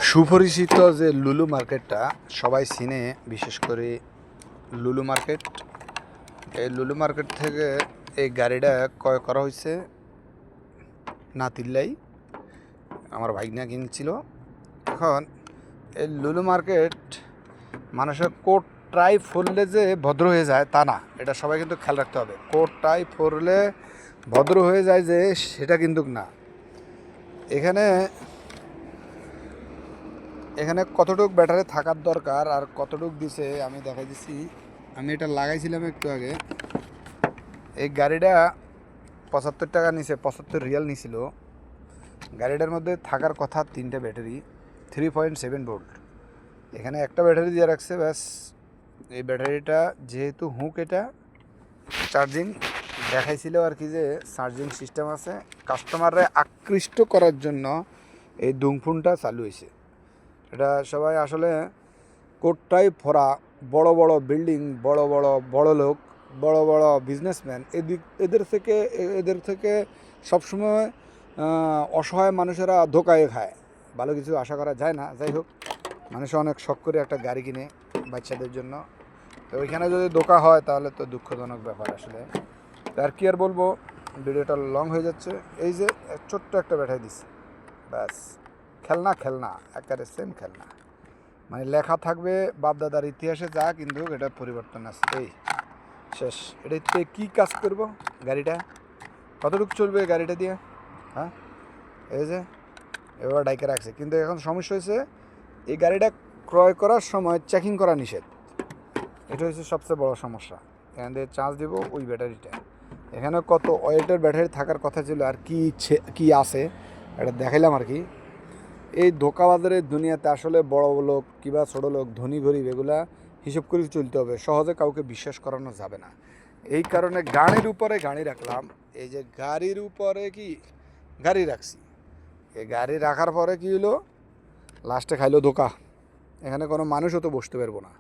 সুপরিচিত যে লুলু মার্কেটটা সবাই চিনে, বিশেষ করে লুলু মার্কেট। এই লুলু মার্কেট থেকে এই গাড়িটা ক্রয় করা হয়েছে নাতিল্লাই, আমার ভাইগনা কিনছিল। এখন এই লুলু মার্কেট মানুষের কোট টাই পরলে যে ভদ্র হয়ে যায় তা না, এটা সবাই কিন্তু খেয়াল রাখতে হবে। কোট টাই পরলে ভদ্র হয়ে যায় যে সেটা কিন্তু না। এখানে এখানে কতটুক ব্যাটারি থাকার দরকার আর কতটুক দিছে আমি দেখাই দিচ্ছি। আমি এটা লাগাইছিলাম একটু আগে। এই গাড়িটা 75 টাকা নিছে, 75 রিয়াল নিছিল। গাড়িটার মধ্যে থাকার কথা 3টে ব্যাটারি, 3.7 ভোল্ট। এখানে একটা ব্যাটারি দিয়ে রাখছে ব্যাস। এই ব্যাটারিটা যেহেতু হুক, এটা চার্জিং দেখাইছিল আর কি, যে চার্জিং সিস্টেম আছে। কাস্টমাররা আকৃষ্ট করার জন্য এই দুংফুনটা চালু হয়েছে। এটা সবাই আসলে কোটটাই ফরা বড় বড় বিল্ডিং, বড় লোক, বড় বিজনেসম্যান, এদের থেকে সবসময় অসহায় মানুষেরা ধোকায় খায়। ভালো কিছু আশা করা যায় না। যাই হোক, মানুষ অনেক শখ করে একটা গাড়ি কিনে বাচ্চাদের জন্য। তো ওইখানে যদি ধোকা হয় তাহলে তো দুঃখজনক ব্যাপার আসলে। আর কি আর বলবো, ভিডিওটা লং হয়ে যাচ্ছে। এই যে ছোট্ট একটা ব্যাটারি দিচ্ছে, ব্যাস। খেলনা একেবারে সেম খেলনা, মানে লেখা থাকবে বাপদাদার ইতিহাসে যা, কিন্তু এটা পরিবর্তন আছে। এই শেষ। এটাতে কী কাজ করব গাড়িটা? কতটুকু চলবে গাড়িটা দিয়ে? হ্যাঁ, এই যে এবার ডাইকে রাখছে। কিন্তু এখন সমস্যা হয়েছে, এই গাড়িটা ক্রয় করার সময় চেকিং করা নিষেধ। এটা হচ্ছে সবচেয়ে বড় সমস্যা। এখান থেকে চার্জ দেবো ওই ব্যাটারিটা। এখানে কত ওয়েটের ব্যাটারি থাকার কথা ছিল, আর কি আছে এটা দেখাইলাম আর কি। এই ধোঁকাবাজারের দুনিয়াতে আসলে বড় লোক কিংবা ছোটো লোক, ধনী গরিব, এগুলা হিসেব করে চলতে হবে। সহজে কাউকে বিশ্বাস করানো যাবে না। এই কারণে গাড়ির উপরে গাড়ি রাখলাম। এই যে গাড়ির উপরে কি গাড়ি রাখছি, এই গাড়ি রাখার পরে কি হলো, লাস্টে খাইলো ধোঁকা। এখানে কোনো মানুষও তো বসতে পারবো না।